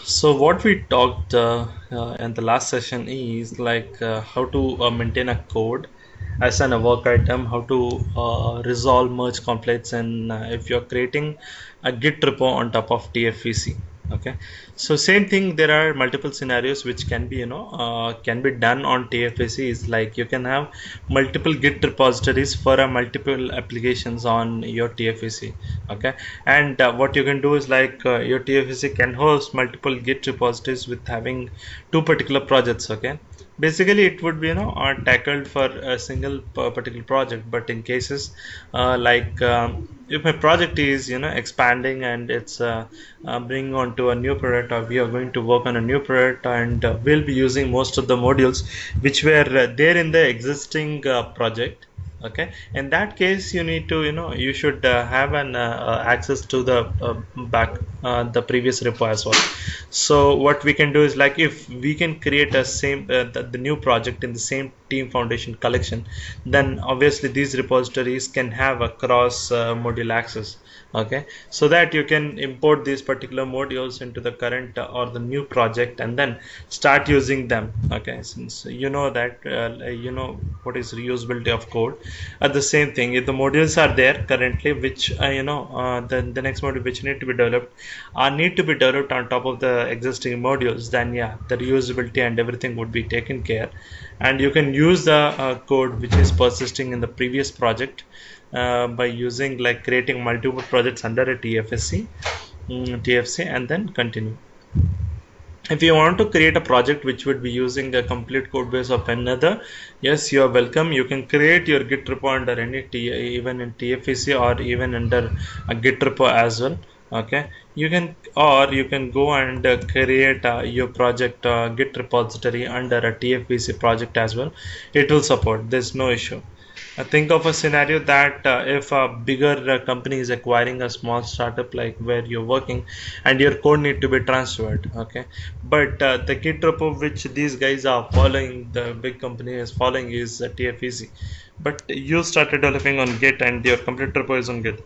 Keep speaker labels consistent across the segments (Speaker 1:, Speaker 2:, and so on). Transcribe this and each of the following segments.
Speaker 1: So what we talked in the last session is like how to maintain a code as an work item, how to resolve merge conflicts, and if you're creating a Git repo on top of Tfvc. Okay, so same thing. There are multiple scenarios which can be can be done on Tfvc. Is like you can have multiple Git repositories for a multiple applications on your Tfvc. Okay, and what you can do is like your Tfvc can host multiple Git repositories with having two particular projects. Okay, basically it would be tackled for a single particular project, but in cases if my project is expanding and it's bringing on to a new product, or we are going to work on a new product, and we'll be using most of the modules which were there in the existing project. Okay, in that case you need to you should have an access to the back the previous repo as well. So what we can do is like if we can create a same the new project in the same team foundation collection, then obviously these repositories can have a cross module access. Okay, so that you can import these particular modules into the current or the new project and then start using them. Okay, since you know that what is reusability of code. At the same thing, if the modules are there currently which the next module which need to be developed need to be developed on top of the existing modules, then yeah, the reusability and everything would be taken care, and you can use the code which is persisting in the previous project by using like creating multiple projects under a TFC and then continue. If you want to create a project which would be using a complete code base of another, yes, you are welcome. You can create your Git repo under any even in Tfvc or even under a Git repo as well. Okay, you can, or you can go and create your project Git repository under a Tfvc project as well. It will support. There's no issue. Think of a scenario that if a bigger company is acquiring a small startup like where you're working, and your code need to be transferred. Okay, but the Git repo which these guys are following, the big company is following, is Tfvc, but you started developing on Git and your complete repo is on Git.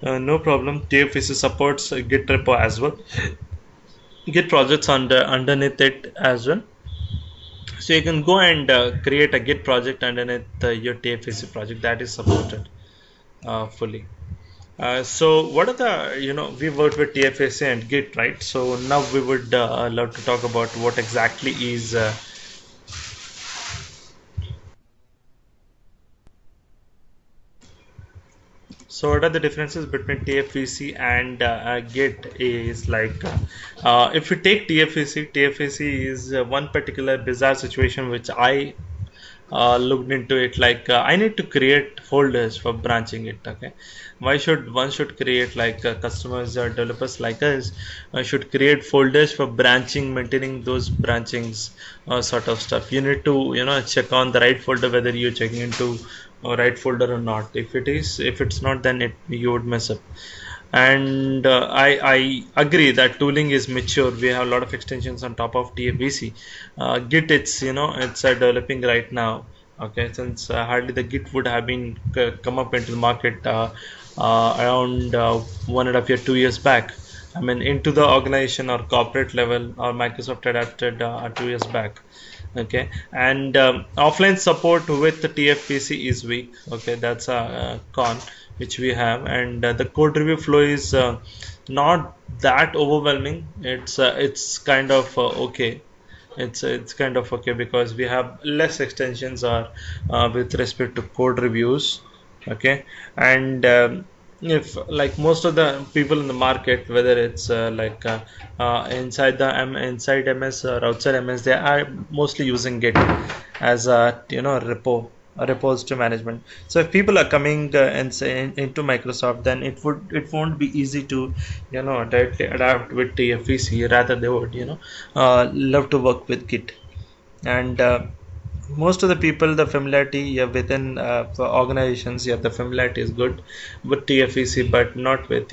Speaker 1: No problem, Tfvc supports Git repo as well, Git projects underneath it as well. So you can go and create a Git project underneath your Tfvc project that is supported fully. So what are the, we worked with Tfvc and Git, right? So now we would love to talk about what exactly is so what are the differences between Tfvc and Git is like if you take Tfvc is one particular bizarre situation which I looked into it. Like I need to create folders for branching it. Okay, why should one should create like customers or developers like us should create folders for branching, maintaining those branchings sort of stuff. You need to check on the right folder whether you're checking into a right folder or not. If it is, if it's not, then you would mess up. And I agree that tooling is mature. We have a lot of extensions on top of Tfvc. Git, it's it's developing right now. Okay, since hardly the Git would have been come up into the market around 1.5 year, 2 years back. I mean, into the organization or corporate level, or Microsoft adapted 2 years back. Okay, and offline support with the Tfvc is weak. Okay, that's a con which we have, and the code review flow is not that overwhelming. It's kind of okay. It's kind of okay because we have less extensions or with respect to code reviews. Okay, and if like most of the people in the market, whether it's inside MS or outside MS, they are mostly using Git as a a repository management. So if people are coming and say into Microsoft, then it won't be easy to directly adapt with Tfvc. Rather they would love to work with Git. And most of the people, the familiarity, yeah, within the organizations, yeah, the familiarity is good with Tfvc, but not with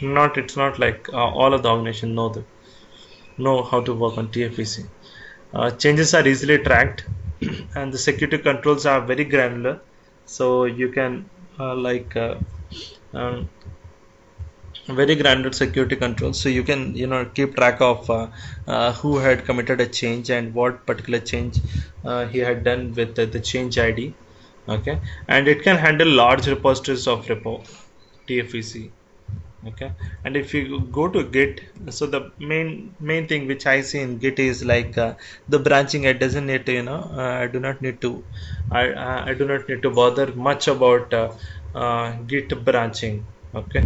Speaker 1: not it's not like all of the organization know how to work on Tfvc. Changes are easily tracked and the security controls are very granular, so you can um, very grounded security controls, so you can keep track of who had committed a change and what particular change he had done with the change ID. Okay, and it can handle large repositories of repo, TFVC. Okay, and if you go to Git, so the main thing which I see in Git is like the branching. I doesn't need to I do not need to I do not need to bother much about Git branching. Okay,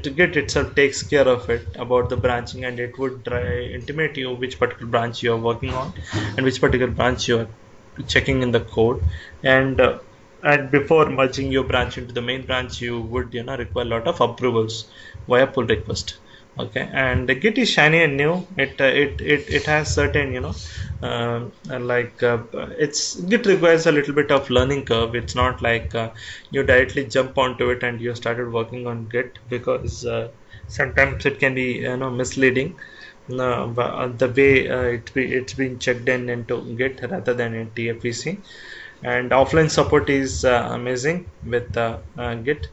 Speaker 1: Git itself takes care of it about the branching, and it would intimate you which particular branch you are working on and which particular branch you are checking in the code. And before merging your branch into the main branch, you would require a lot of approvals via pull request. Okay, and the Git is shiny and new. It has certain it's Git requires a little bit of learning curve. It's not like you directly jump onto it and you started working on Git, because sometimes it can be misleading. The way it's been checked in into Git rather than in TFVC. And offline support is amazing with Git.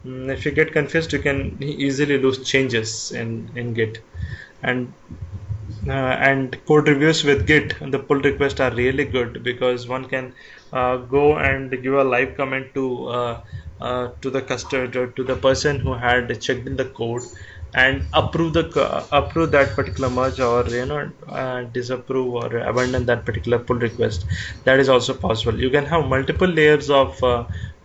Speaker 1: If you get confused, you can easily lose changes in Git. And code reviews with Git and the pull requests are really good, because one can go and give a live comment to the customer, to the person who had checked in the code, and approve that particular merge, or disapprove or abandon that particular pull request. That is also possible. You can have multiple layers of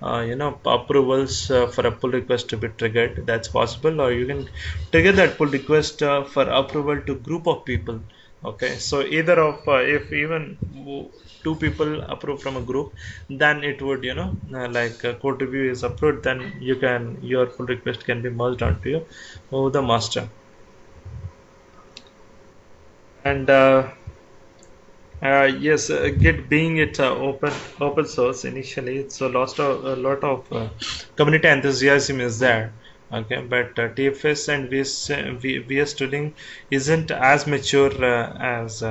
Speaker 1: approvals for a pull request to be triggered. That's possible. Or you can trigger that pull request for approval to group of people. Okay, so either of if even two people approve from a group, then it would code review is approved, then your pull request can be merged onto the master. And yes, Git being it's open source initially, so a lot of community enthusiasm is there. Okay, but TFS and VS tooling isn't as mature as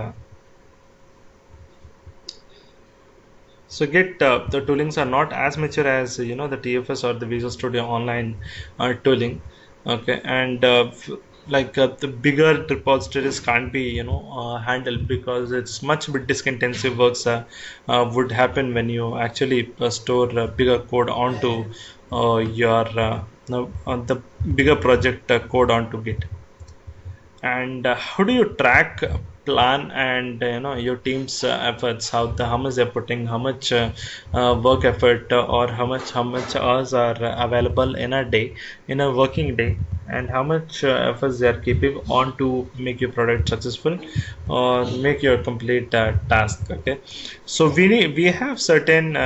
Speaker 1: so Git the toolings are not as mature as the TFS or the Visual Studio Online tooling. Okay, and the bigger repositories can't be handled, because it's much bit disk intensive works would happen when you actually store bigger code onto your on the bigger project code onto Git. And how do you track, plan, and your team's efforts? How much they're putting, how much work effort, or how much hours are available in a day, in a working day, and how much efforts they are keeping on to make your product successful or make your complete task. Okay, so we have certain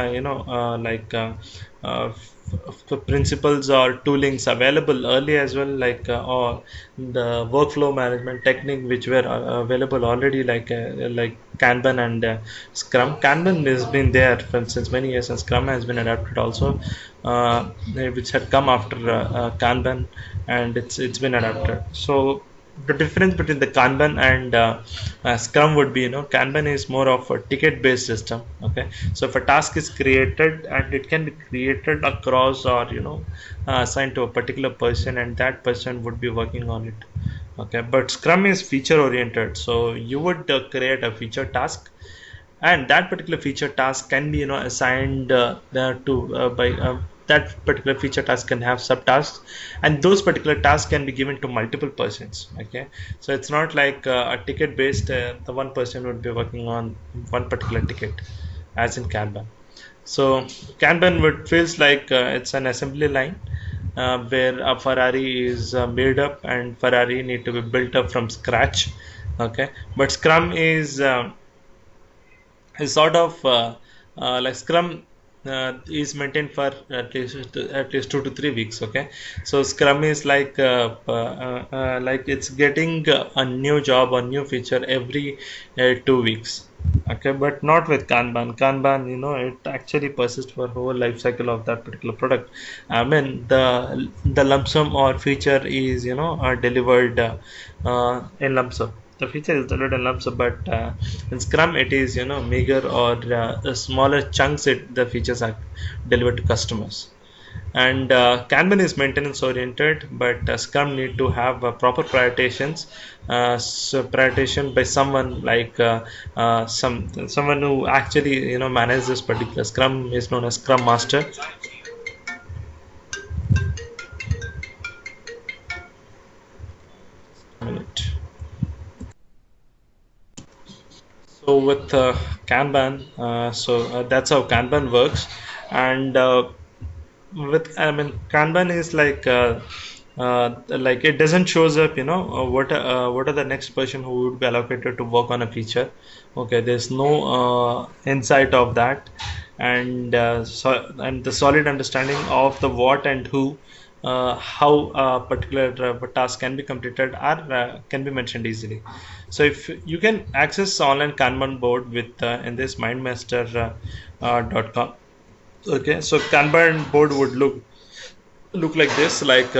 Speaker 1: principles or toolings available early as well, or the workflow management technique which were available already, like Kanban and Scrum. Kanban has been there since many years, and Scrum has been adapted also, which had come after Kanban, and it's been adapted. So the difference between the Kanban and Scrum would be, Kanban is more of a ticket-based system. Okay, so if a task is created, and it can be created across, or assigned to a particular person, and that person would be working on it. Okay, but Scrum is feature-oriented, so you would create a feature task, and that particular feature task can be assigned to by that particular feature task can have subtasks, and those particular tasks can be given to multiple persons. Okay, so it's not like a ticket based, the one person would be working on one particular ticket as in Kanban. So Kanban would feels like it's an assembly line where a Ferrari is made up, and Ferrari need to be built up from scratch. Okay, but Scrum is sort of like Scrum is maintained for at least 2 to 3 weeks. Okay, so Scrum is like it's getting a new job or new feature every 2 weeks. Okay, but not with Kanban. Kanban, it actually persists for whole life cycle of that particular product. I mean, the lump sum or feature is delivered in lump sum. The feature is delivered in lump sum, but in Scrum it is meager, or smaller chunks. The features are delivered to customers. And Kanban is maintenance oriented, but Scrum need to have proper prioritizations, so prioritization by someone like someone who actually manages this particular Scrum is known as Scrum Master. A minute. So with Kanban, that's how Kanban works, and Kanban is like it doesn't shows up, what are the next person who would be allocated to work on a feature. Okay, there's no insight of that, and the solid understanding of the what and who, how a particular task can be completed or can be mentioned easily. So if you can access online Kanban board with in this mindmaster.com. Okay, so Kanban board would look like this, like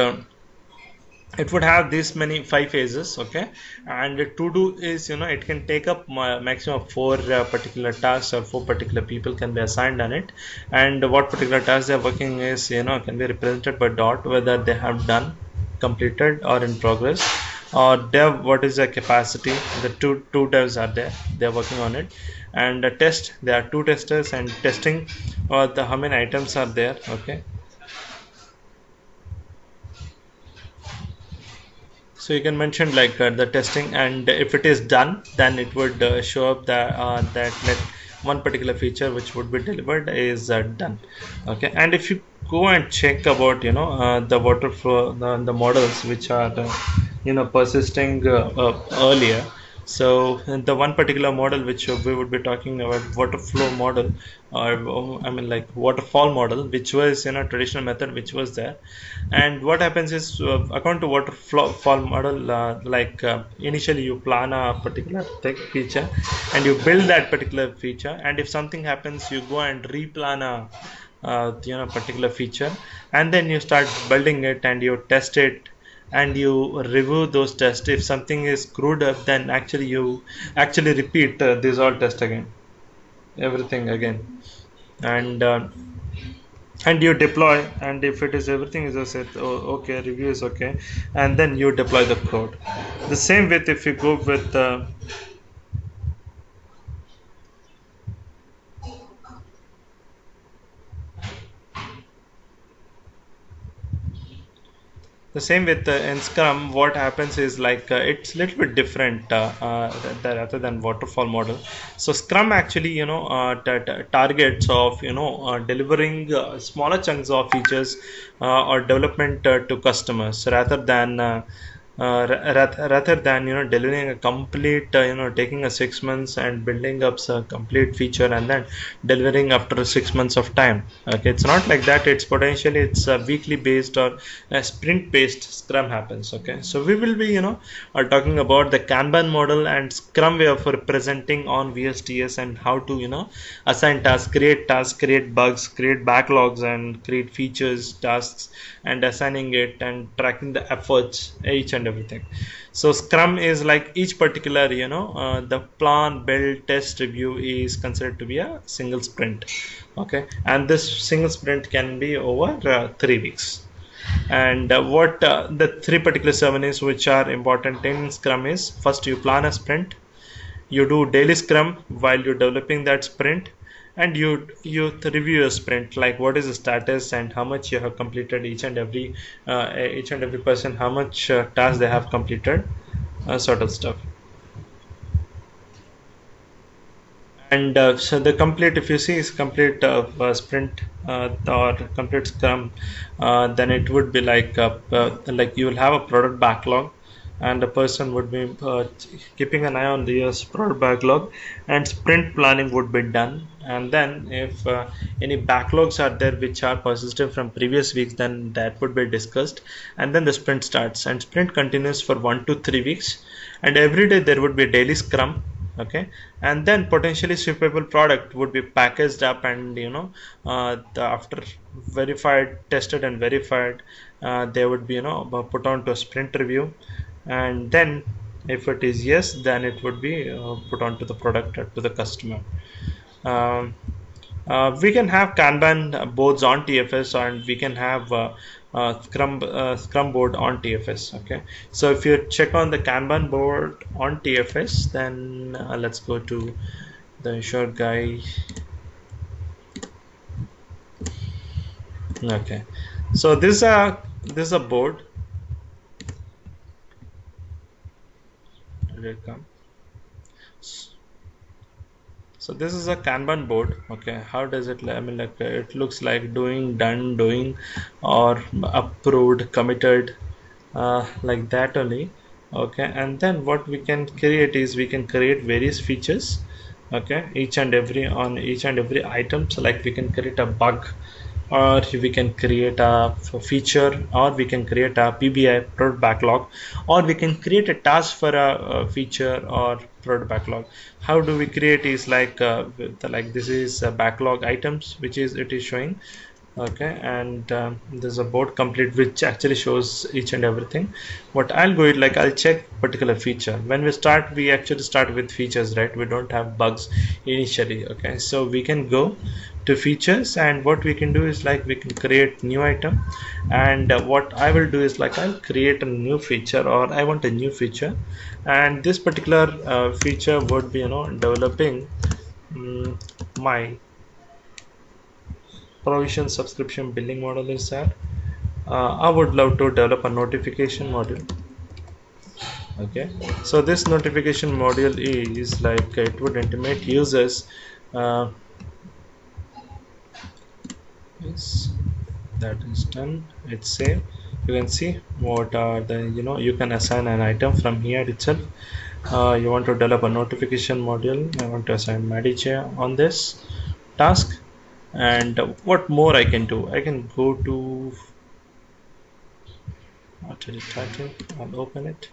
Speaker 1: it would have this many 5 phases. Okay, and to do is, it can take up maximum of 4 particular tasks, or 4 particular people can be assigned on it, and what particular task they're working is, can be represented by dot, whether they have done, completed, or in progress, or dev, what is their capacity. The two devs are there, they're working on it. And test, there are 2 testers, and testing, or the how many items are there. Okay, so you can mention like the testing, and if it is done, then it would show up that one particular feature which would be delivered is done. Okay, and if you go and check about the water flow, the models which are persisting earlier. So the one particular model which we would be talking about, water flow model, or like waterfall model, which was traditional method which was there. And what happens is, according to waterfall model, initially you plan a particular tech feature, and you build that particular feature, and if something happens, you go and replan a particular feature, and then you start building it, and you test it, and you review those tests. If something is screwed up, then actually you actually repeat this all test again, everything again, and and you deploy. And if it is everything is set, okay, review is okay, and then you deploy the code. The same with, if you go with the same with in Scrum, what happens is like it's a little bit different rather than waterfall model. So Scrum actually, targets of delivering smaller chunks of features or development to customers, rather than delivering a complete, taking a 6 months and building up a complete feature and then delivering after 6 months of time. Okay, it's not like that. It's potentially, it's a weekly based or a sprint based Scrum happens. Okay, so we will be talking about the Kanban model and Scrum way of representing on Vsts, and how to assign tasks, create bugs, create backlogs, and create features, tasks, and assigning it and tracking the efforts, each and everything. So Scrum is like each particular, the plan, build, test, review is considered to be a single sprint. Okay, and this single sprint can be over 3 weeks. And what the 3 particular ceremonies which are important in Scrum is, first you plan a sprint, you do daily Scrum while you're developing that sprint, and you review your sprint, like what is the status and how much you have completed, each and every person, how much tasks they have completed, sort of stuff. And so the complete, if you see, is complete sprint or complete Scrum, then it would be like you will have a product backlog, and the person would be keeping an eye on the product backlog, and sprint planning would be done. And then if any backlogs are there which are persistent from previous weeks, then that would be discussed, and then the sprint starts, and sprint continues for 1 to 3 weeks, and every day there would be a daily Scrum. Okay, and then potentially shippable product would be packaged up, and after verified, tested and verified, they would be put on to a sprint review, and then if it is yes, then it would be put on to the product or to the customer. um, We can have Kanban boards on TFS, and we can have Scrum board on TFS. Okay, so if you check on the Kanban board on TFS, then let's go to the short guy. Okay, so this is a board. Did it come? So this is a Kanban board. Okay, how does it? I mean, like it looks like doing, done, doing, or approved, committed, like that only. Okay, and then what we can create is we can create various features. Okay, each and every on each and every item. So like we can create a bug, or we can create a feature, or we can create a PBI product backlog, or we can create a task for a feature or product backlog. How do we create is like like this is backlog items, which is it is showing. Okay, and there's a board complete which actually shows each and everything. What I'll go is like I'll check particular feature. When we start, we actually start with features, right? We don't have bugs initially. Okay, so we can go to features, and what we can do is like we can create new item, and what I will do is like I'll create a new feature, or I want a new feature, and this particular feature would be developing my provision subscription billing model is that I would love to develop a notification module. Okay, so this notification module is like it would intimate users. uh, yes, that is done. It's saved. You can see what are the you can assign an item from here itself. You want to develop a notification module. I want to assign manager on this task. And what more I can do? I can go to title. I'll open it.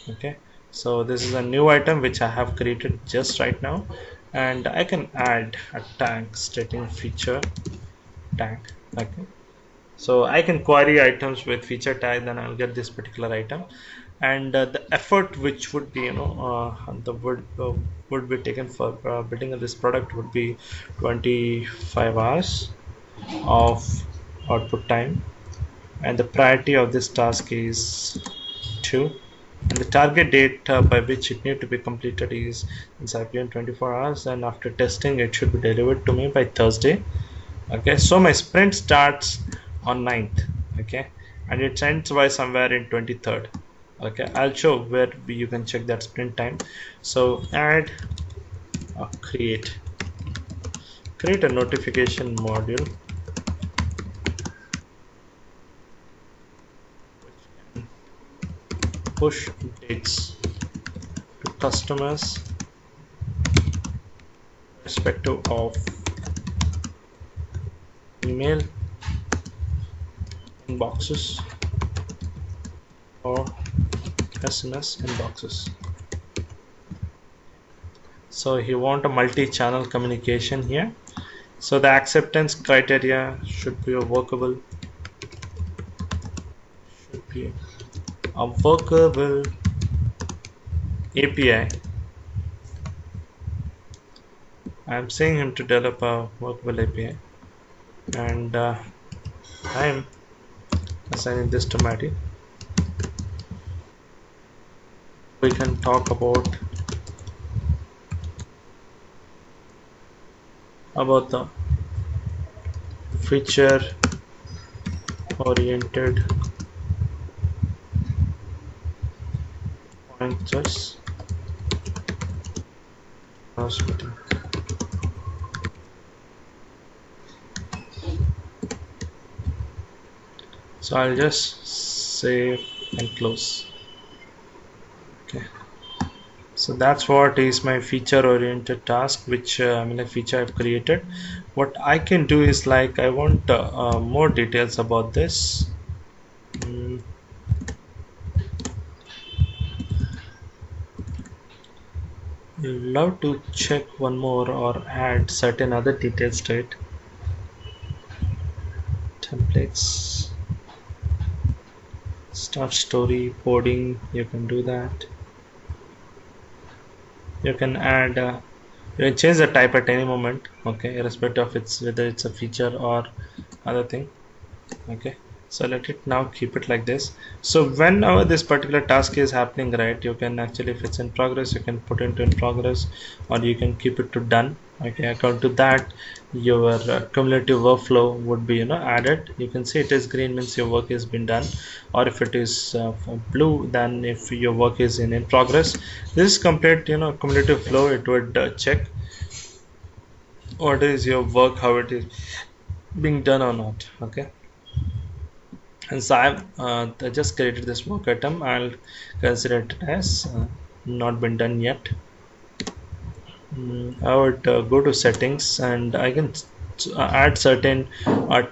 Speaker 1: Okay, so this is a new item which I have created just right now, and I can add a tag stating feature tag. Okay, so I can query items with feature tag, then I'll get this particular item. And the effort which would be the would be taken for building of this product would be 25 hours of output time, and the priority of this task is 2, and the target date by which it need to be completed is inside beyond 24 hours, and after testing it should be delivered to me by Thursday. Okay, so my sprint starts on 9th. Okay, and it ends by somewhere in 23rd. Okay, I'll show where you can check that sprint time. So add create a notification module push dates to customers irrespective of email inboxes or SMS inboxes. So you want a multi-channel communication here. So the acceptance criteria should be a workable API. I'm saying him to develop a workable API, and I'm assigning this to Matty. We can talk about the feature oriented pointers. So I'll just save and close. Okay, so that's what is my feature oriented task, which a feature I've created. What I can do is like I want more details about this. Love to check one more or add certain other details to it. Templates, start story, coding, you can do that. You can add You can change the type at any moment, okay, irrespective of whether it's a feature or other thing. Okay, so let it now keep it like this. So whenever this particular task is happening, right, you can actually, if it's in progress, you can put into in progress, or you can keep it to done. Okay, according to that, your cumulative workflow would be added. You can see it is green, means your work has been done, or if it is blue, then if your work is in progress. This is complete cumulative flow. It would check what is your work, how it is being done or not. Okay, and so I just created this work item. I'll consider it as not been done yet. I would go to settings, and I can add certain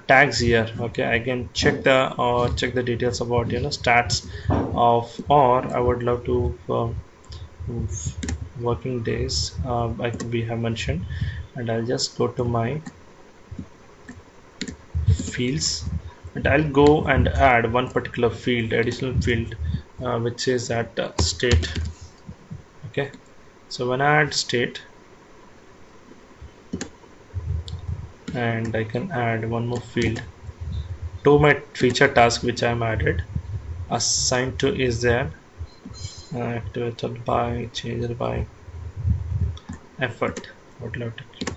Speaker 1: tags here. Okay, I can check the details about stats of, or I would love to working days like we have mentioned, and I'll just go to my fields, and I'll go and add one particular field, additional field, which is at state. Okay, so when I add state, and I can add one more field to my feature task which I am added, assigned to is there, activated by, changed by effort. What will I have to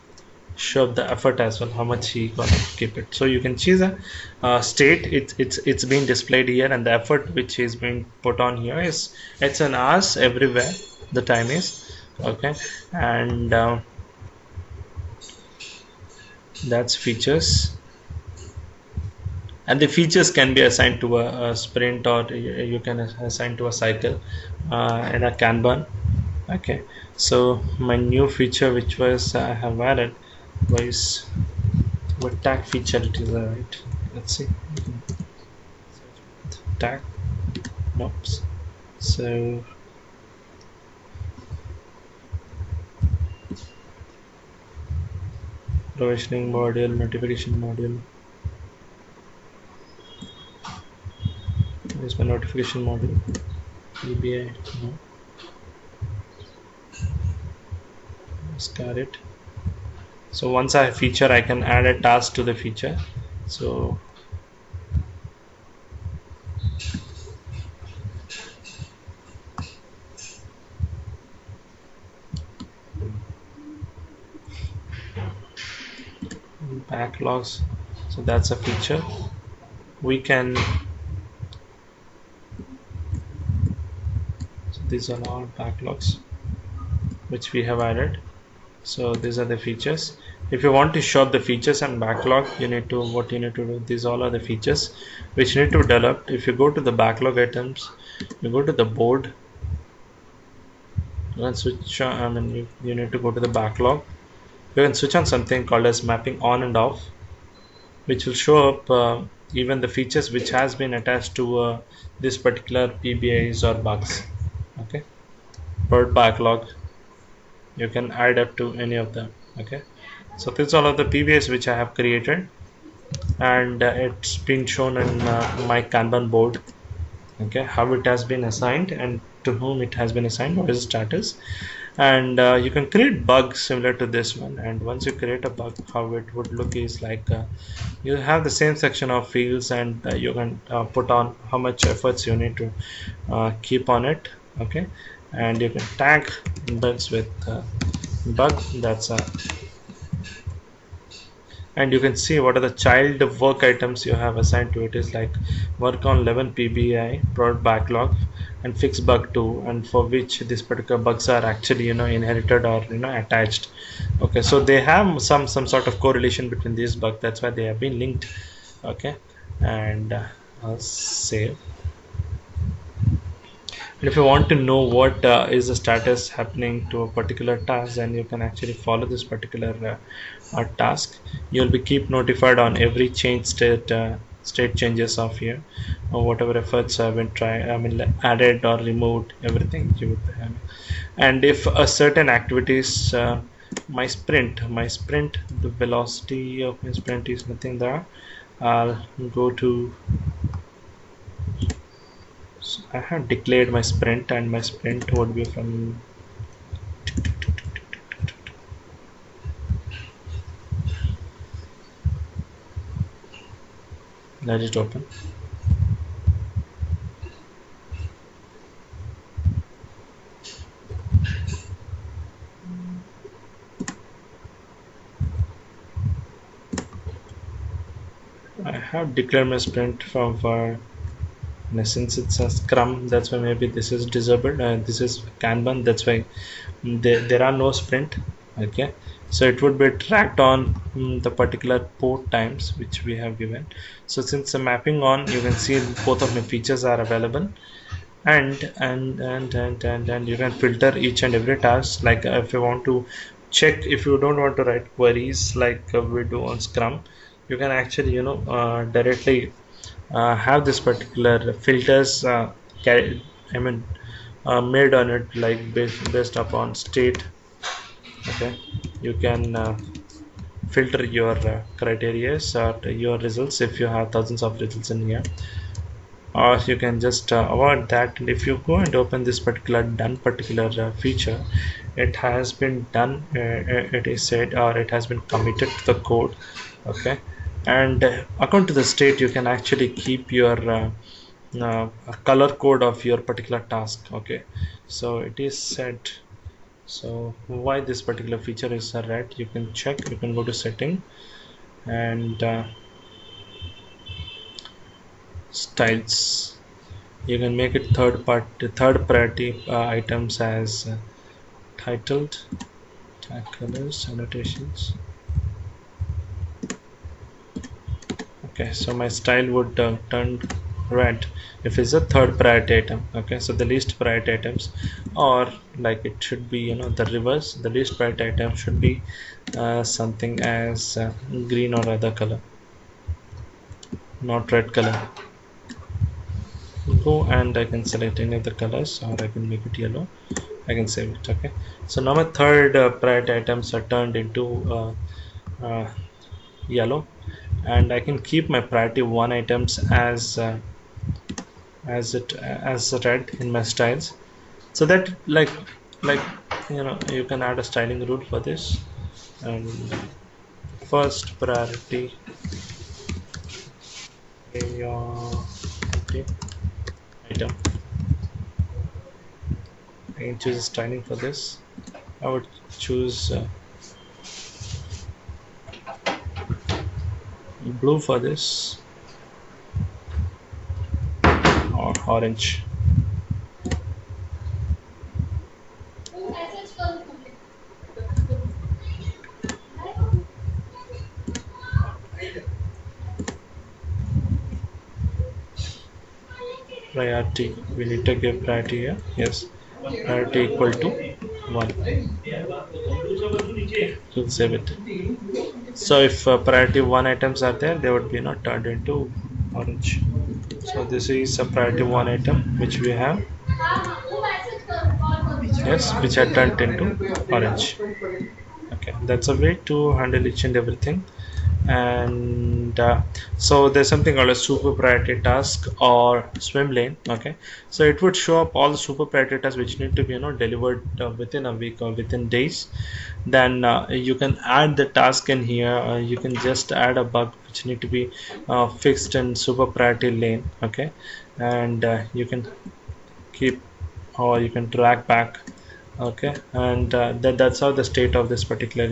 Speaker 1: show up the effort as well, how much he gonna keep it. So you can choose a state. It's being displayed here, and the effort which is being put on here is, it's an hours everywhere the time is. Okay, and that's features, and the features can be assigned to a sprint, or you can assign to a cycle in a Kanban. Okay, so my new feature which was I have added was what tag feature it is, right? Let's see, tag, nope. So provisioning module, notification module. Where's my notification module? EBI, no. Scar it. So once I have feature, I can add a task to the feature. So backlogs, so that's a feature. We can, so these are all backlogs which we have added. So these are the features. If you want to show up the features and backlog, you need to, what you need to do, these all are the features which you need to develop. If you go to the backlog items, you go to the board, you can switch on, I mean you need to go to the backlog. You can switch on something called as mapping on and off, which will show up even the features which has been attached to this particular PBIs or bugs. Okay, bird backlog, you can add up to any of them. Okay, so these are all of the PBIs which I have created, and it's been shown in my Kanban board. Okay, how it has been assigned and to whom it has been assigned, what is the status, and you can create bugs similar to this one. And once you create a bug, how it would look is like you have the same section of fields, and you can put on how much efforts you need to keep on it. Okay, and you can tag bugs with bug, that's a, and you can see what are the child work items you have assigned to it, is like work on 11 PBI, product backlog, and fix bug 2, and for which this particular bugs are actually inherited or attached. Okay, so they have some sort of correlation between these bugs, that's why they have been linked. Okay, and I'll save. And if you want to know what is the status happening to a particular task, then you can actually follow this particular task. You'll be keep notified on every change state changes of here, or whatever efforts have been added or removed, everything you would have. And if a certain activities, my sprint, the velocity of my sprint is nothing there. I'll go to, so I have declared my sprint, and my sprint would be from Let it open. I have declared my sprint for since it's a Scrum, that's why maybe this is disabled. This is Kanban, that's why there are no sprint. Okay, so it would be tracked on the particular port times which we have given. So since the mapping on, you can see both of my features are available, and you can filter each and every task. Like if you want to check, if you don't want to write queries like we do on Scrum, you can actually directly have this particular filters I mean made on it, like based upon state. Okay, you can filter your criteria or your results if you have thousands of results in here, or you can just avoid that. And if you go and open this particular feature, it has been done, it is said, or it has been committed to the code. Okay, and according to the state, you can actually keep your color code of your particular task. Okay, so it is set. So why this particular feature is red, you can check. You can go to setting and styles. You can make it third priority items as titled, tag colors, annotations. Okay, so my style would turn red if it's a third priority item. Okay, so the least priority items, or like it should be, the reverse, the least priority item should be something as green or other color, not red color. Go and I can select any of the colors, or I can make it yellow. I can save it. Okay, so now my third priority items are turned into yellow, and I can keep my priority 1 items as red in my styles, so that like you can add a styling rule for this. And first priority item, I can choose a styling for this. I would choose blue for this, or orange. Priority, we need to give priority here. Yes, priority equal to 1. We'll save it. So if priority 1 items are there, they would be not turned into orange. So this is a priority 1 item which we have, yes, which are turned into orange. Okay, that's a way to handle each and everything. And so there's something called a super priority task or swim lane. Okay, so it would show up all the super priority tasks which need to be delivered within a week or within days. Then you can add the task in here. You can just add a bug which need to be fixed in super priority lane. Okay, and you can keep, or you can drag back. Okay, and that's how the state of this particular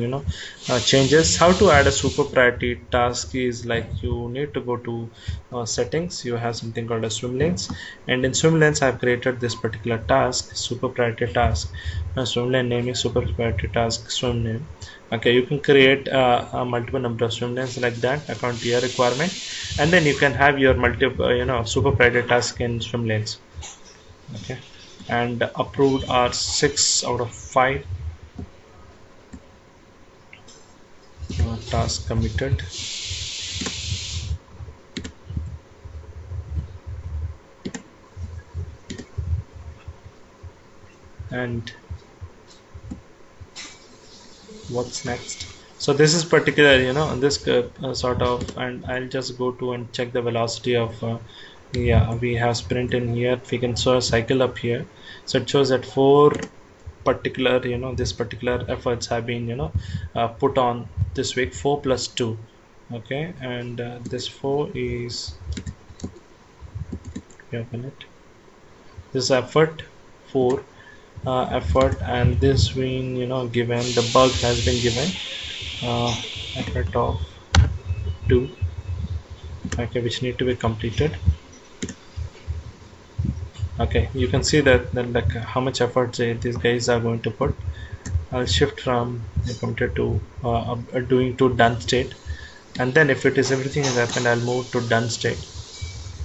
Speaker 1: changes. How to add a super priority task is like you need to go to settings. You have something called a swim lanes, and in swim lanes I've created this particular task, super priority task. Swim lane name is super priority task swim name. Okay, you can create a multiple number of swim lanes like that according to your requirement, and then you can have your multiple super priority task in swim lanes. Okay, and approved are 6 out of 5. Task committed, and what's next? So this is particular, this sort of, and I'll just go to and check the velocity of yeah, we have sprint in here. We can show a cycle up here, so it shows that 4 particular this particular efforts have been put on this week, 4 plus 2. Okay, and this 4 is, open it, this effort 4, effort, and this being given, the bug has been given, uh, effort of 2, okay, which need to be completed. Okay, you can see that like how much effort these guys are going to put. I'll shift from completed to doing to done state, and then if it is everything has happened, I'll move to done state.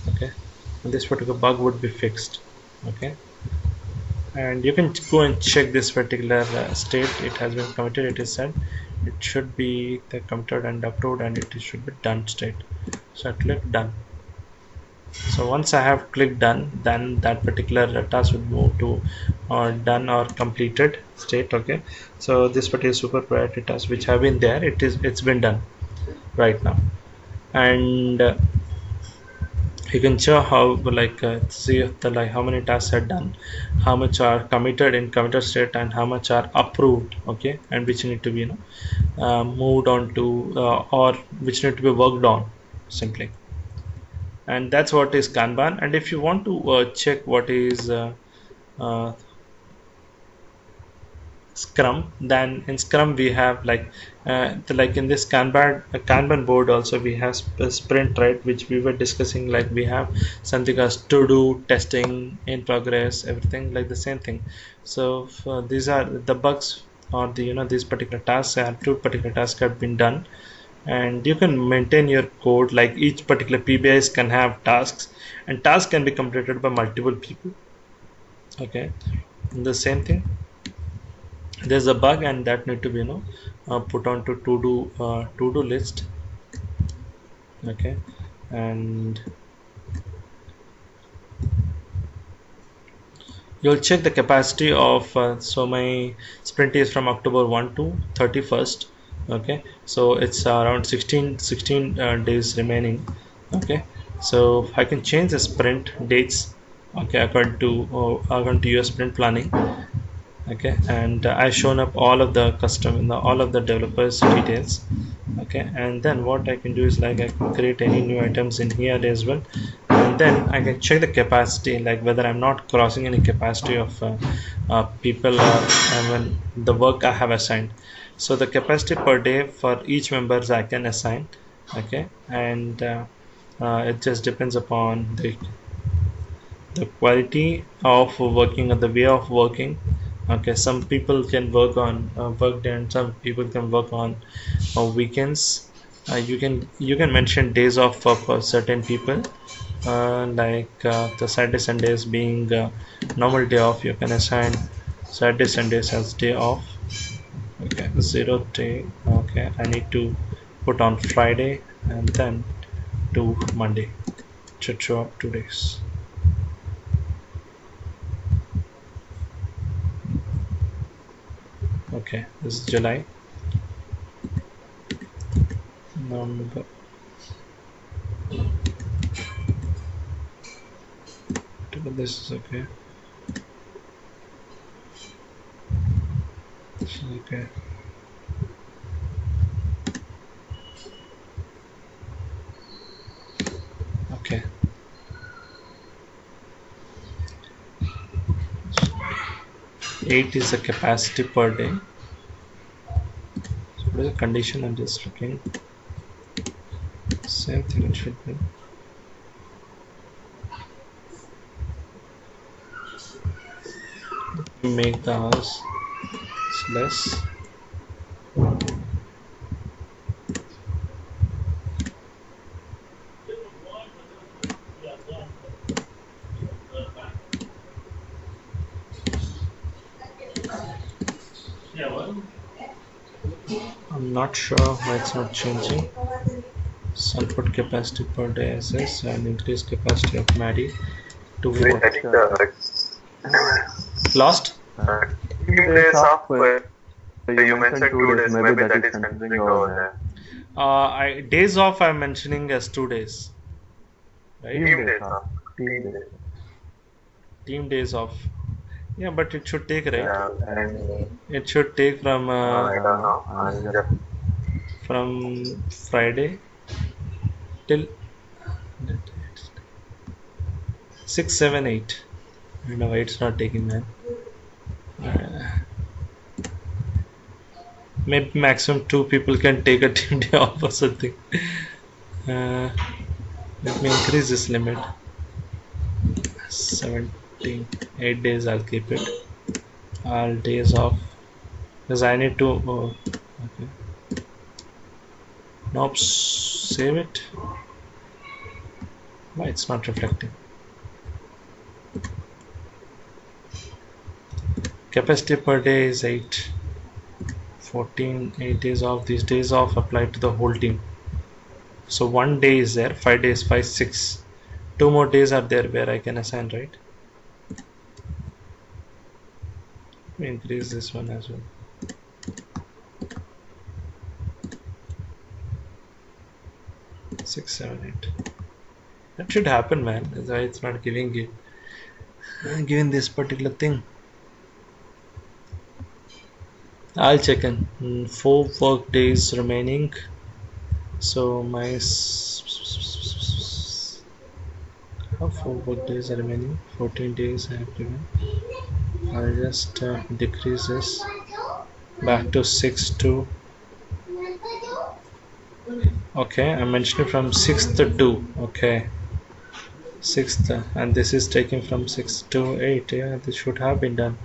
Speaker 1: Okay, and this particular bug would be fixed. Okay, and you can go and check this particular state. It has been committed, it is said it should be the committed and approved, and it should be done state. So I click done. So once I have clicked done, then that particular task would move to done or completed state. Okay, so this particular super priority task which have been there, it's been done right now. And you can show how, like, see the, like, how many tasks are done, how much are committed in committed state, and how much are approved. Okay, and which need to be moved on to, or which need to be worked on simply. And that's what is Kanban. And if you want to check what is uh, Scrum, then in Scrum we have, like, like in this Kanban board also we have sprint, right, which we were discussing. Like we have something as to do, testing, in progress, everything like the same thing. So these are the bugs, or the these particular tasks, are 2 particular tasks have been done. And you can maintain your code, like each particular PBIs can have tasks, and tasks can be completed by multiple people. Okay, and the same thing, there's a bug, and that need to be put on to to do list. Okay, and you'll check the capacity of, so my sprint is from October 1 to 31st. Okay, so it's around 16 days remaining. Okay, so I can change the sprint dates, okay, according to your sprint planning. Okay, and I've shown up all of the all of the developers details. Okay, and then what I can do is, like, I can create any new items in here as well, and then I can check the capacity, like whether I'm not crossing any capacity of people, or when the work I have assigned. So the capacity per day for each members I can assign. Okay, and it just depends upon the quality of working, or the way of working. Okay, some people can work on work day, and some people can work on weekends. You can mention days off for certain people, like the Saturday Sundays being normal day off. You can assign Saturday Sundays as day off. Okay, 0 day. Okay, I need to put on Friday, and then to Monday. Should show up 2 days. Okay, this is July, November, this is okay. This is okay. Okay. 8 is the capacity per day. So what is the condition? I'm just looking. Same thing it should be. Make the hours less. I'm not sure why it's not changing. So I'll put capacity per day as this, and increase capacity of Maddie to
Speaker 2: Wait, I think
Speaker 1: lost.
Speaker 2: Team days off. You mentioned 2 days. Maybe that is confusing over there.
Speaker 1: Days off I'm mentioning as 2 days. Right?
Speaker 2: Team days off.
Speaker 1: Team days off. Yeah, but it should take, right?
Speaker 2: Yeah, and
Speaker 1: It should take from
Speaker 2: I don't know.
Speaker 1: from Friday. till 6, 7, 8. No, it's not taking, man. Maybe maximum 2 people can take a team day off or something. Uh, Let me increase this limit. 17, 8 days. I'll keep it. All days off because I need to. Oh, okay. Nope. Save it. Why it's not reflecting? Capacity per day is 8. 14, 8 days off. These days off apply to the whole team. So 1 day is there. 5 days, 5, 6. 2 more days are there where I can assign, right? Let me increase this one as well. 6, 7, 8. That should happen, man. That's why it's not giving this particular thing. I'll check in. 4 work days remaining. So my how 4 work days are remaining? 14 days I have given. I'll just decrease this back to 6 to. Okay, I'm mentioning from 6th to 2. Okay, 6th, and this is taken from 6 to 8. Yeah, this should have been done.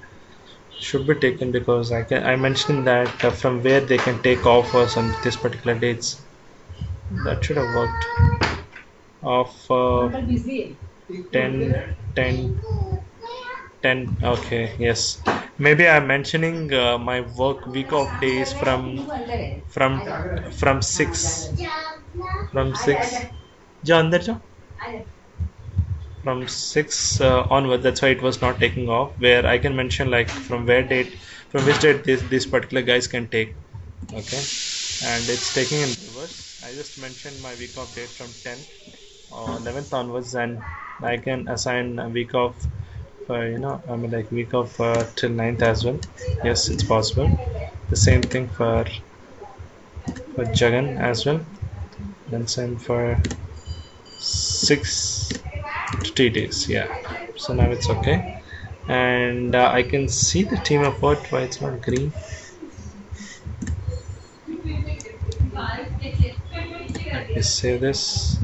Speaker 1: Should be taken because I mentioned that from where they can take off or some this particular dates. That should have worked. Of 10, 10, 10. Okay, yes. Maybe I'm mentioning my work week of days from from 6 from 6. Ja, andar ja. From 6 onward. That's why it was not taking off. Where I can mention like from which date this particular guys can take. Okay, and it's taking in reverse. I just mentioned my week of date from 10 or 11th onwards, and I can assign a week of I mean like week of till 9th as well. Yes, it's possible. The same thing for Jagan as well. Then same for 6 to 3 days. Yeah, so now it's okay, and I can see the team effort. Why it's not green? Let me save this.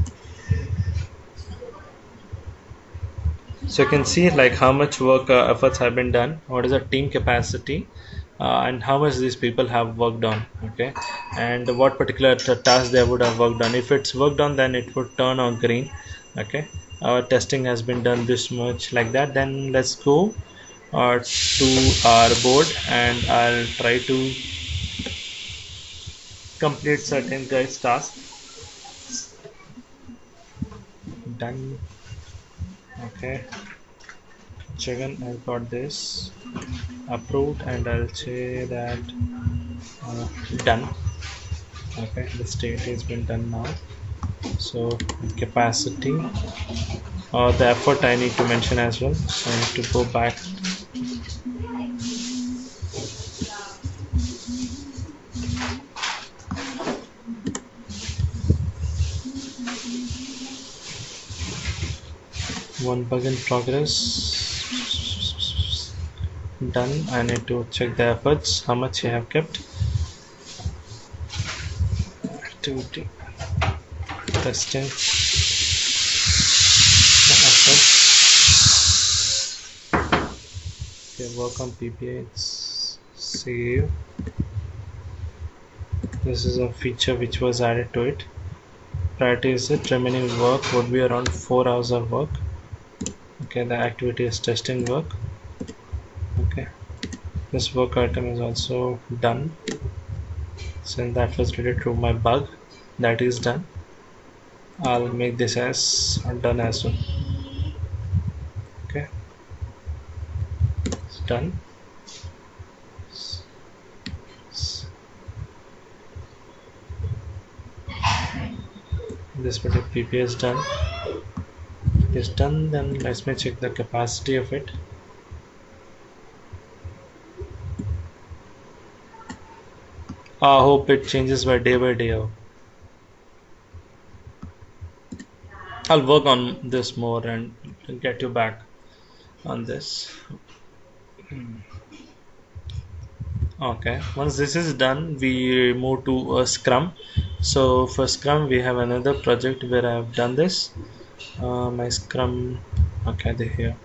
Speaker 1: So you can see like how much work efforts have been done, what is the team capacity, and how much these people have worked on. Okay, and what particular task they would have worked on. If it's worked on, then it would turn on green. Okay, our testing has been done this much like that. Then let's go to our board, and I'll try to complete certain guys task. Done. Okay, Jagan, I got this approved, and I'll say that done. Okay, the state has been done now. So capacity the effort I need to mention as well. So I need to go back. One bug in progress. Done. I need to check the efforts, how much you have kept. Activity testing effort. Okay, work on PPA. It's save. This is a feature which was added to it. Priority is it. Remaining work would be around 4 hours of work. Okay, the activity is testing work. Okay, this work item is also done. Since that was related to my bug, that is done. I'll make this as done as well. Okay, it's done. This particular PPA is done. It is done. Then let me check the capacity of it. I hope it changes by day. I'll work on this more and get you back on this. Okay, once this is done, we move to Scrum. So for Scrum, we have another project where I have done this. My Scrum, okay, they here.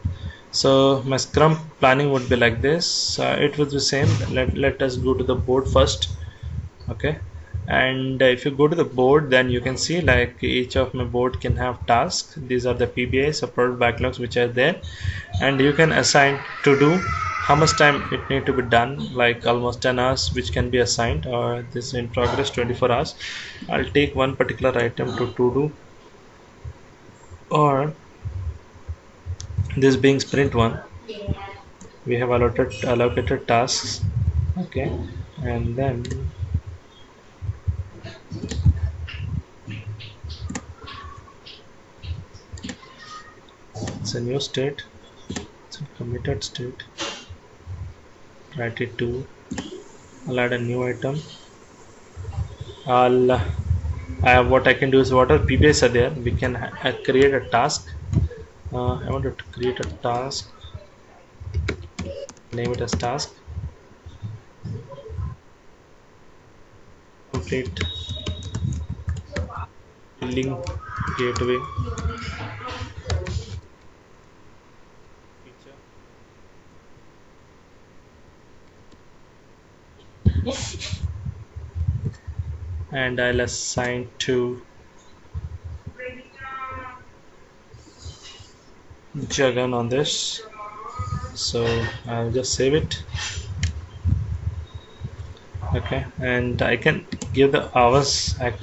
Speaker 1: So my Scrum planning would be like this. It was the same. Let us go to the board first. Okay, and if you go to the board, then you can see like each of my board can have tasks. These are the PBIs or product backlogs which are there, and you can assign to do how much time it need to be done, like almost 10 hours which can be assigned, or this in progress 24 hours. I'll take one particular item to do, or this being sprint one, we have allocated tasks. Okay, and then it's a new state, it's a committed state. Write it to, I'll add a new item. I'll what I can do is whatever PBS are there, we can create a task. I wanted to create a task, name it as task, complete link gateway feature. And I'll assign to Jagan on this. So I'll just save it. Okay, and I can give the hours as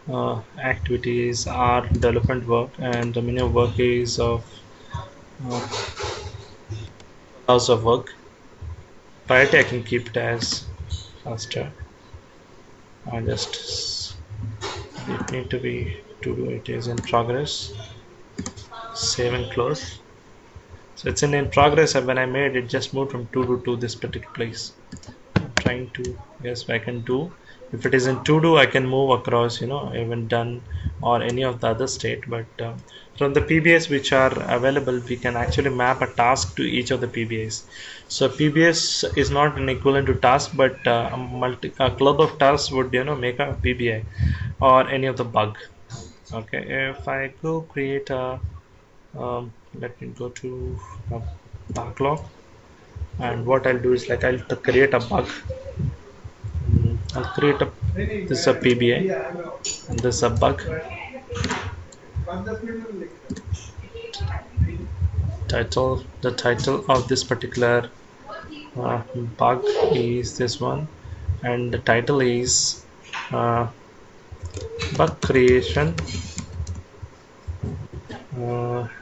Speaker 1: well. Activities are development work, and the minimum work is of uh, hours of work. Priority I can keep it as faster. I just it need to be to do it is in progress. Save and close. So it's in progress, and when I made it just moved from to this particular place. I'm trying to, yes, I can do. If it is in to do, I can move across, even done or any of the other state. But from the PBS which are available, we can actually map a task to each of the PBS. So PBS is not an equivalent to task, but a club of tasks would make a PBI or any of the bug. Okay, if I go create a let me go to a backlog, and what I'll do is like I'll create a bug. I'll create a this is a PBI and this is a bug. The title of this particular bug is this one, and the title is uh, bug creation,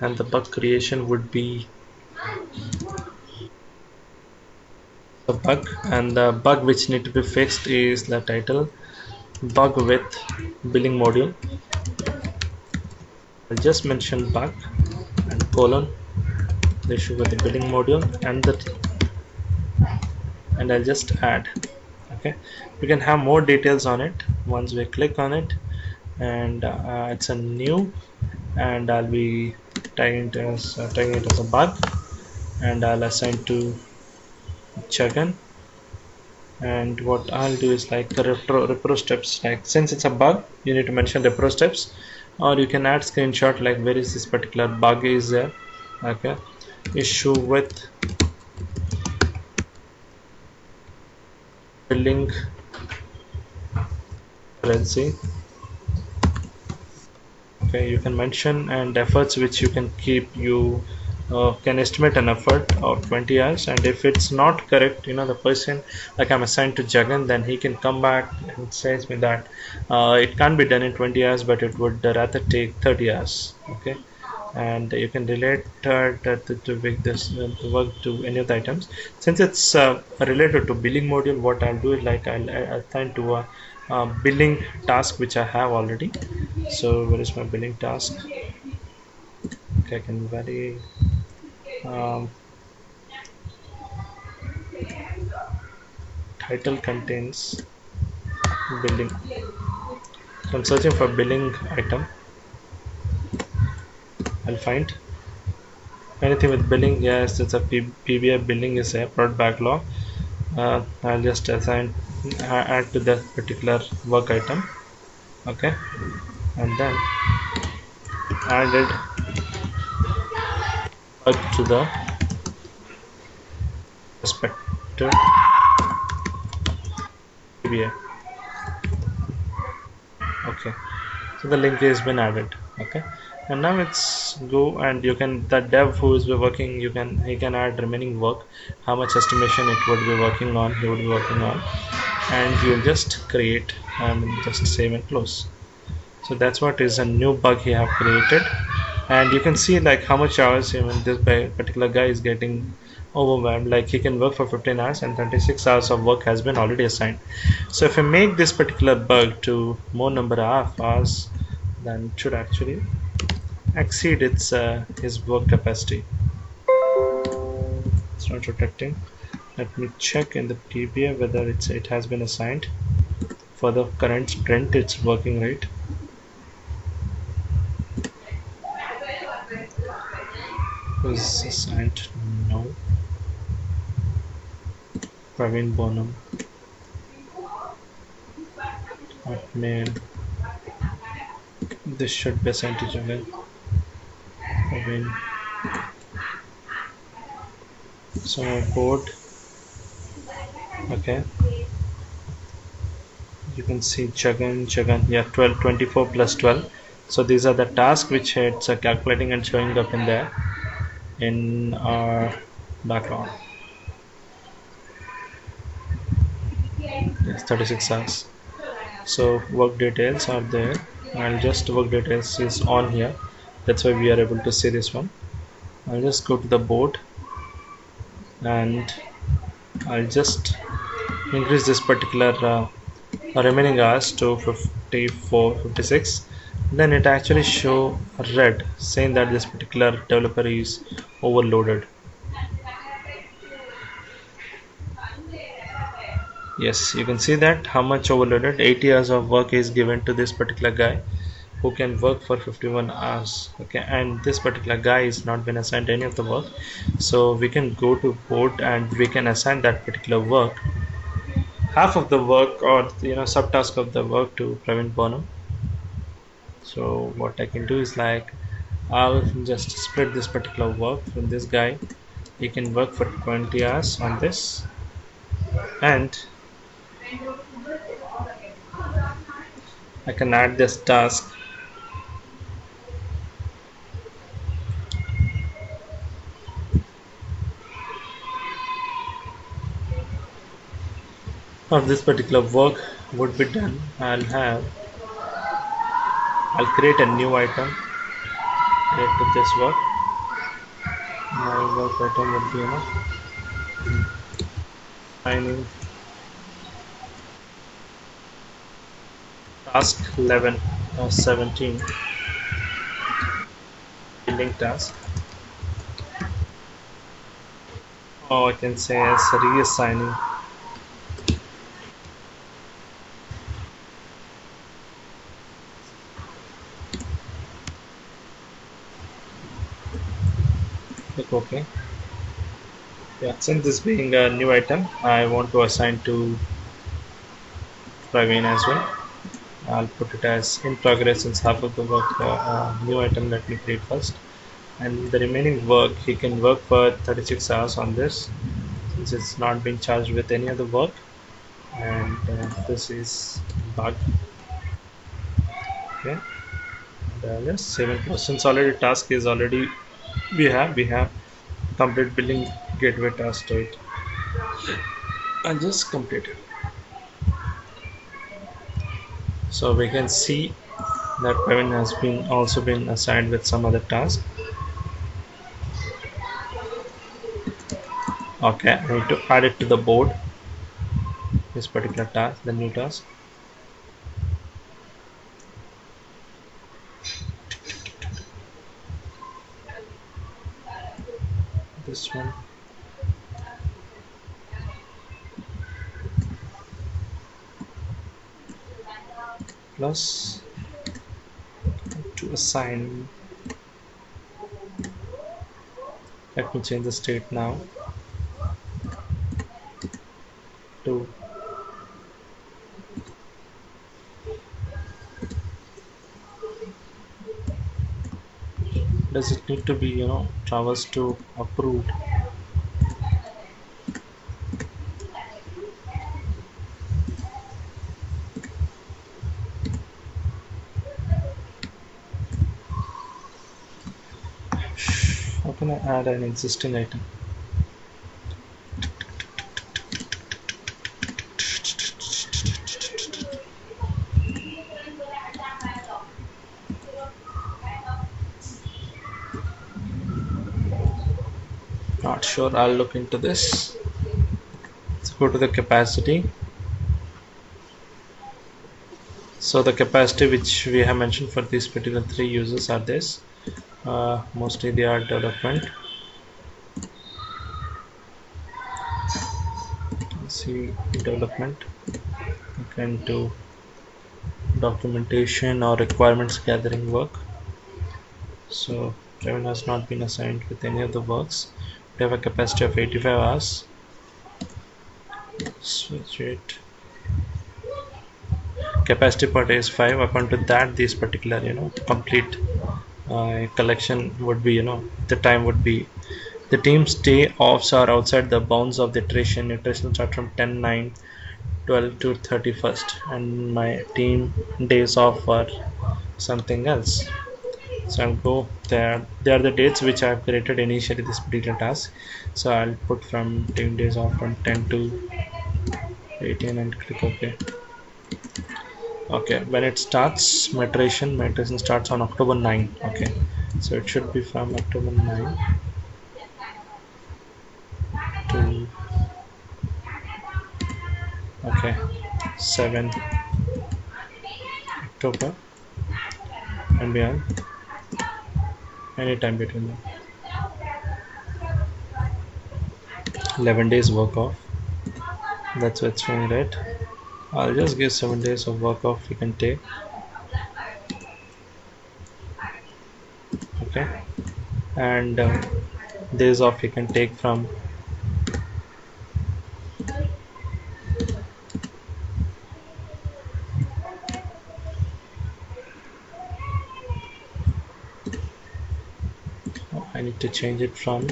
Speaker 1: and the bug creation would be the bug, and the bug which need to be fixed is the title bug with billing module. I'll just mention bug and colon the issue with the billing module, and I'll just add. Okay, you can have more details on it once we click on it, and it's a new, and I'll be tagging it as a bug, and I'll assign to Jagan. And what I'll do is like the repro steps, like since it's a bug you need to mention repro steps, or you can add screenshot like where is this particular bug is there. Okay, issue with billing currency. Okay, you can mention and efforts which you can keep. You can estimate an effort of 20 hours, and if it's not correct, the person like I'm assigned to Jagan, then he can come back and says me that it can't be done in 20 hours, but it would rather take 30 hours. Okay, and you can relate to make this work to any of the items. Since it's related to billing module, what I'll do is like I'll assign to a billing task which I have already. So where is my billing task? Okay, I can vary um, title contains billing. So I'm searching for billing item. I'll find anything with billing. Yes, it's a PBI billing is a product backlog. I'll just add to that particular work item. Okay, and then added up to the respective PBI. Okay, so the link has been added. Okay, and now let's go, and you can, the dev who is working, he can add remaining work, how much estimation it would be working on, he would be working on, and you'll just create and just save and close. So that's what is a new bug he have created, and you can see like how much hours even this particular guy is getting overwhelmed. Like he can work for 15 hours and 26 hours of work has been already assigned. So if I make this particular bug to more number of hours, then it should actually exceed its his work capacity. It's not detecting. Let me check in the PBA whether it has been assigned for the current sprint. It's working right. Was assigned no. Praveen Bonham. Hotmail. This should be assigned to Javel. Praveen. So board. Okay. You can see Chagan. Yeah, 12, 24 plus 12. So these are the tasks which it's calculating and showing up in there in our background. Yes, 36 hours. So work details are there, and just work details is on here. That's why we are able to see this one. I'll just go to the board and I'll just increase this particular remaining hours to 54, 56. Then it actually show red saying that this particular developer is overloaded. Yes, you can see that how much overloaded. 80 hours of work is given to this particular guy who can work for 51 hours. Okay, and this particular guy is not been assigned any of the work, so we can go to board and we can assign that particular work, half of the work, or subtask of the work, to Praveen Bonham. So what I can do is like I'll just split this particular work from this guy. He can work for 20 hours on this, and I can add this task of this particular work would be done. I'll create a new item related to this work. My work item would be signing task 11 or 17 building task, or I can say as reassigning click OK. Yeah, since this being a new item, I want to assign to Praveen as well. I'll put it as in progress since half of the work new item let me create first, and the remaining work he can work for 36 hours on this since it's not being charged with any other work, and this is bug. Okay, and just save and close. Since already task is already we have complete billing gateway task to it, and just complete it. So we can see that Praveen has been also been assigned with some other task. Okay, I need to add it to the board, this particular task, the new task. This one. Plus to assign Let me change the state now to does it need to be traversed to approved. How can I add an existing item? Not sure, I'll look into this. Let's go to the capacity. So the capacity which we have mentioned for these particular three users are this. Mostly they are development. Let's see, development. You can do documentation or requirements gathering work. So Kevin has not been assigned with any of the works. We have a capacity of 85 hours. Switch it. Capacity per day is 5. According to that, this particular complete collection would be the time would be the team's day offs are outside the bounds of the iteration. Iteration start from 10, 9, 12 to 31st, and my team days off are something else. So I'll go there. They are the dates which I have created initially this particular task. So I'll put from team days off from 10 to 18 and click OK. Okay, when it starts migration starts on October 9. Okay, so it should be from October 9 to 7 October and beyond, anytime between them. 11 days work off, that's what's showing, right? I'll just give 7 days of work off you can take. Okay, and days off you can take from I need to change it from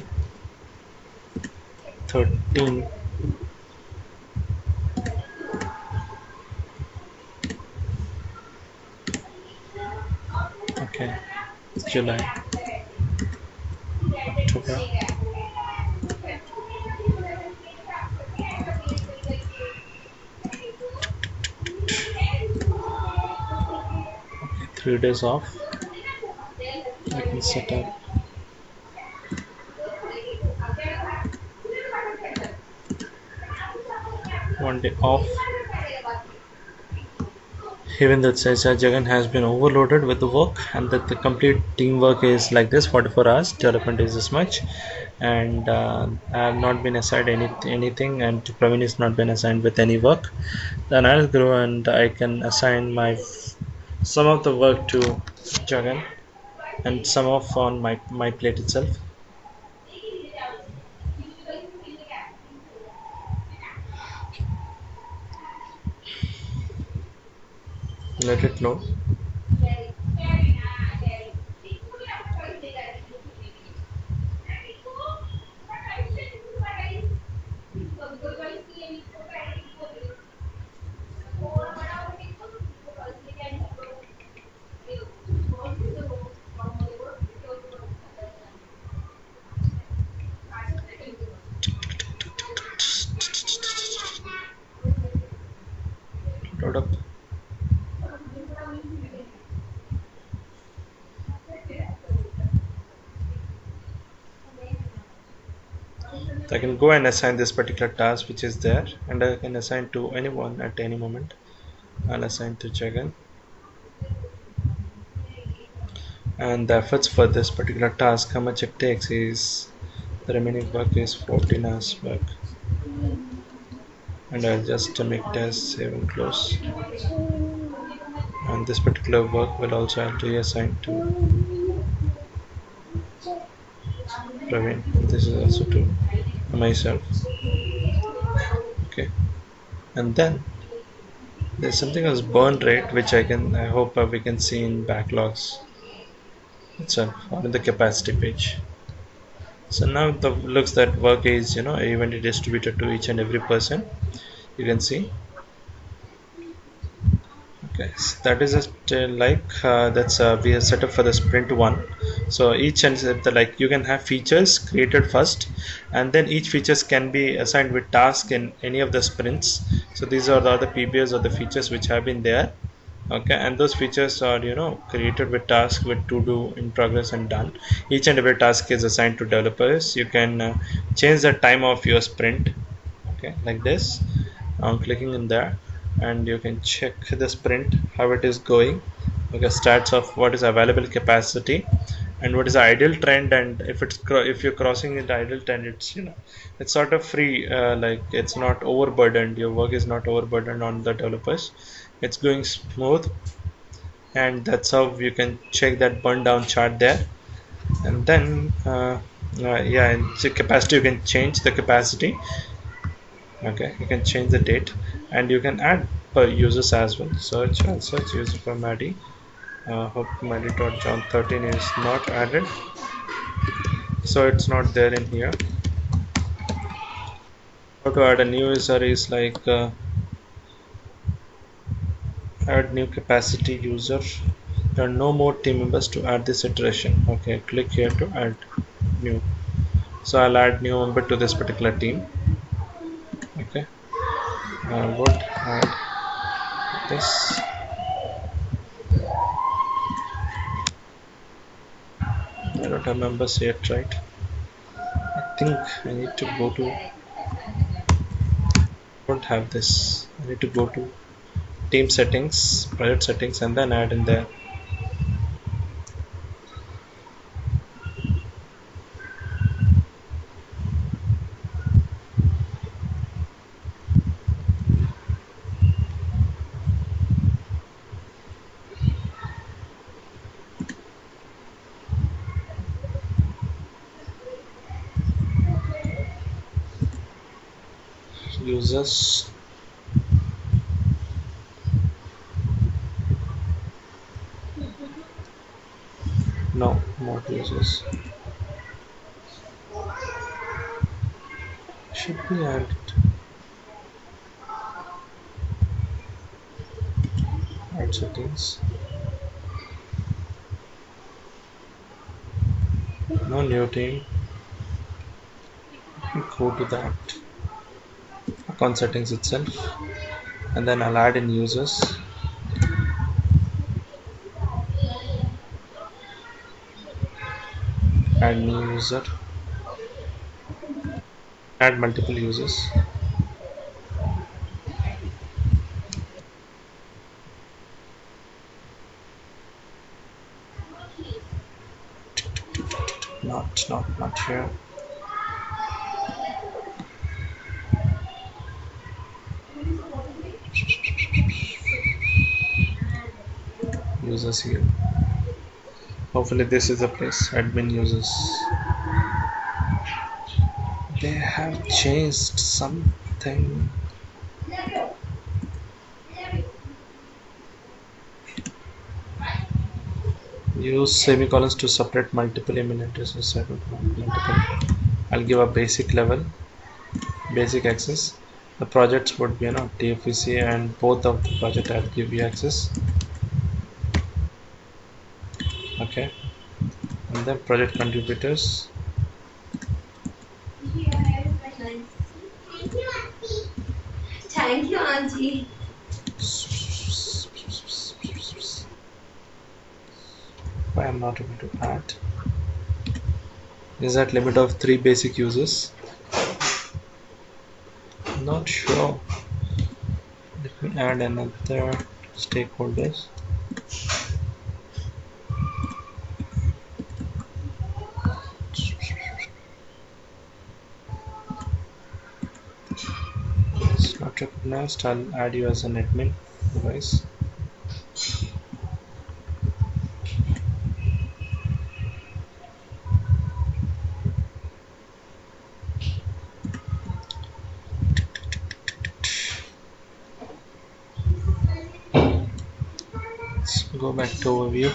Speaker 1: 13 okay, it's July, October, okay, 3 days off. I can set up 1 day off. Even that says Jagan has been overloaded with the work, and that the complete teamwork is like this: 44 hours, development is this much, and I have not been assigned anything, and Praveen is not been assigned with any work. Then I'll go and I can assign some of the work to Jagan and some of on my plate itself. Let it load. Load up. So I can go and assign this particular task which is there, and I can assign to anyone at any moment. I'll assign to Jagan, and the efforts for this particular task, how much it takes is the remaining work is 14 hours work, and I'll just make it as save and close. And this particular work will also have to be assigned to Praveen. This is also to myself. Okay, and then there's something as burn rate, which I hope we can see in backlogs itself or in the capacity page. So now the looks that work is evenly distributed to each and every person. You can see. Okay, so that is just that's we have set up for the sprint one. So each and the like you can have features created first, and then each features can be assigned with task in any of the sprints. So these are the other PBS or the features which have been there. Okay, and those features are created with task with to do in progress and done. Each and every task is assigned to developers. You can change the time of your sprint. Okay, like this. I'm clicking in there, and you can check the sprint how it is going. Okay, stats of what is available capacity and what is the ideal trend, and if you're crossing the ideal trend, it's sort of free, like it's not overburdened, your work is not overburdened on the developers, it's going smooth. And that's how you can check that burn down chart there. And then yeah, and the capacity, you can change the capacity. Okay, you can change the date, and you can add per users as well. I'll search user for Maddie. Hope Maddie.john 13 is not added, so it's not there in here. How to add a new user is like add new capacity user. There are no more team members to add this iteration. Okay, click here to add new. So I'll add new member to this particular team. Okay, I would add this. I don't have members yet, right? I think I need to go to. Don't have this. I need to go to team settings, project settings, and then add in there. Users. No, not users. Should be added. Add settings. No new team. Go to that account settings itself, and then I'll add in users. Add new user. Add multiple users. Not here. Users here. Hopefully this is the place. Admin users. They have changed something. Use semicolons to separate multiple email addresses. I don't want multiple. I'll give a basic level, basic access. The projects would be Tfvc, and both of the project I'll give you access. Okay, and then project contributors.
Speaker 3: Thank you, Auntie.
Speaker 1: Why I'm not able to add? Is that limit of 3 basic users? Not sure. Let me add another stakeholders. It's not recognized. I'll add you as an admin device. go back to overview.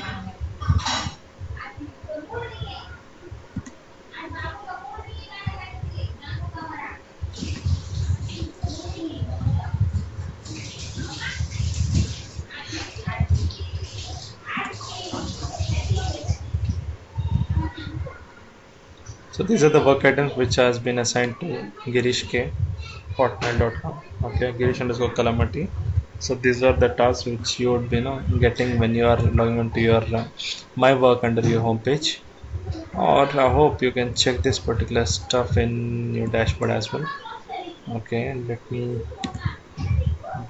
Speaker 1: So these are the work items which has been assigned to Girish K. hotmail.com. Okay, Girish underscore Kalamati. So these are the tasks which you would be getting when you are logging into your my work under your homepage. Or I hope you can check this particular stuff in your dashboard as well. Okay, let me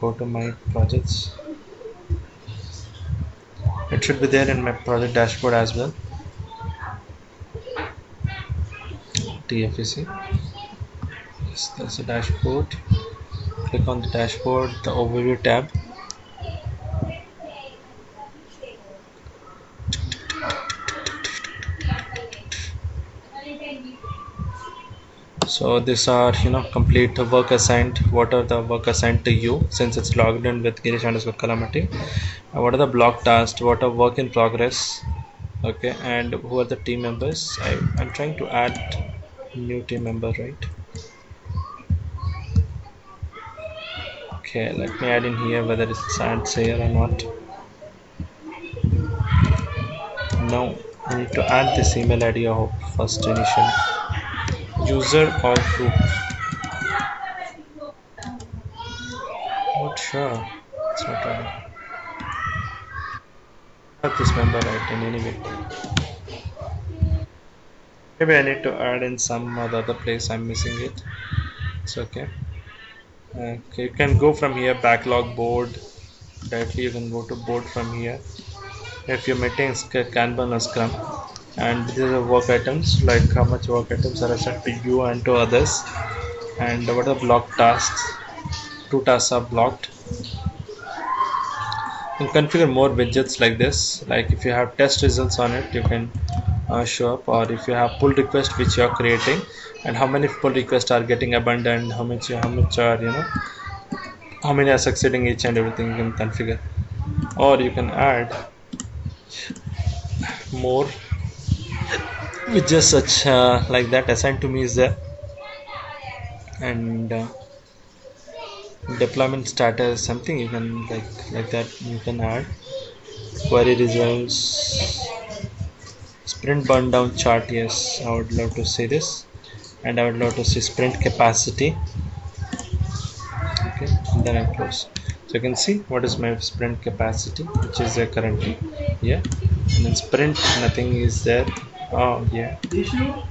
Speaker 1: go to my projects. It should be there in my project dashboard as well. Tfvc. Yes, there's a dashboard. Click on the dashboard, the overview tab. So these are complete work assigned. What are the work assigned to you since it's logged in with Girish underscore Kalamati? What are the block tasks? What are work in progress? Okay, and who are the team members? I'm trying to add new team member, right? Okay, let me add in here whether it's adds here or not. No, I need to add this email ID. I hope first initial user or group. Not sure. It's not right. Not this member right in any way. Maybe I need to add in some other place. I'm missing it. It's okay. Okay, you can go from here. Backlog board. Directly you can go to board from here. If you're maintaining Kanban or Scrum, and these are work items, like how much work items are assigned to you and to others, and what are block tasks. 2 tasks are blocked. You can configure more widgets like this, like if you have test results on it, you can show up, or if you have pull request which you are creating, and how many pull requests are getting abandoned, how much are how many are succeeding, each and everything you can configure. Or you can add more widgets such like that assigned to me is there, and deployment status, something you can like that you can add. Query results, sprint burn down chart. Yes, I would love to see this, and I would love to see sprint capacity. Okay, and then I close. So you can see what is my sprint capacity, which is there currently. Yeah, and then sprint, nothing is there. Oh yeah, Dishu.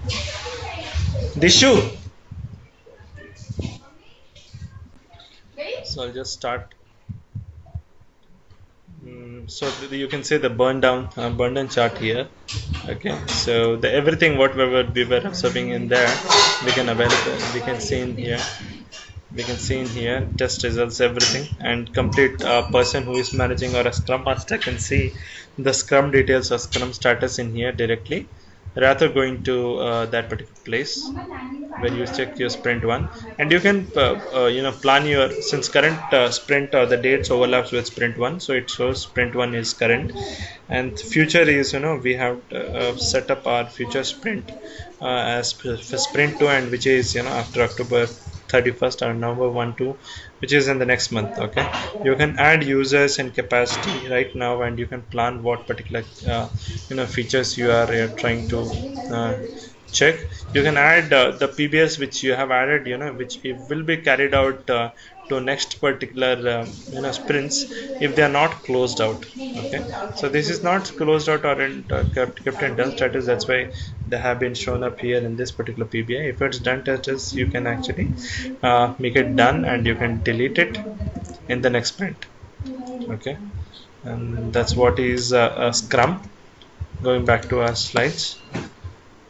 Speaker 1: So I'll just start. So you can see the burn down chart here. Okay, so the everything what we were observing in there, we can see in here. We can see in here test results, everything, and complete person who is managing or a scrum master can see the scrum details or scrum status in here directly, rather going to that particular place where you check your sprint 1, and you can plan your, since current sprint or the dates overlaps with sprint 1, so it shows sprint 1 is current, and future is we have set up our future sprint as for sprint 2, and which is after October 31st or November 1 2, which is in the next month. Okay, you can add users and capacity right now, and you can plan what particular features you are trying to check. You can add the PBS which you have added, which it will be carried out to next particular sprints if they are not closed out. Okay, so this is not closed out or kept in done status, that's why they have been shown up here in this particular PBI. If it's done status, you can actually make it done and you can delete it in the next sprint. Okay, and that's what is a Scrum. Going back to our slides,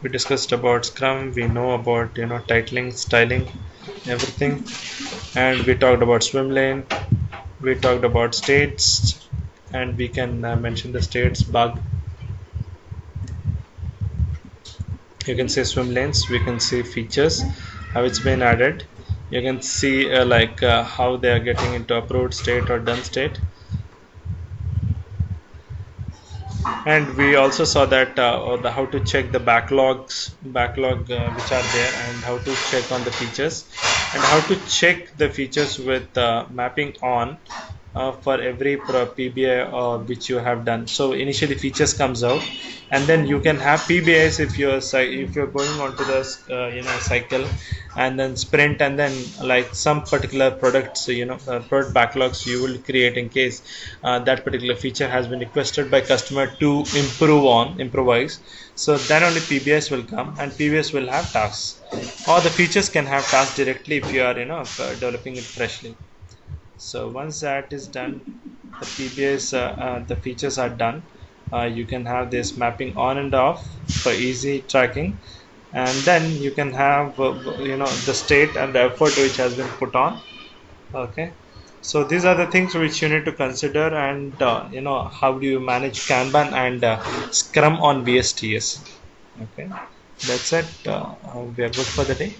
Speaker 1: we discussed about Scrum, we know about titling, styling, everything, and we talked about swim lane, we talked about states, and we can mention the states bug. You can see swim lanes, we can see features, how it's been added. You can see how they are getting into approved state or done state. And we also saw that how to check the backlog which are there, and how to check on the features, and how to check the features with mapping on for every PBI which you have done. So initially features comes out, and then you can have PBIs if you're going on to the cycle, and then sprint, and then like some particular products, product backlogs you will create in case that particular feature has been requested by customer to improvise. So then only PBIs will come, and PBIs will have tasks, or the features can have tasks directly if you are developing it freshly. So once that is done, the PBIs, the features are done. You can have this mapping on and off for easy tracking, and then you can have the state and the effort which has been put on. Okay, so these are the things which you need to consider, and how do you manage Kanban and Scrum on VSTS. Okay, that's it. We are good for the day.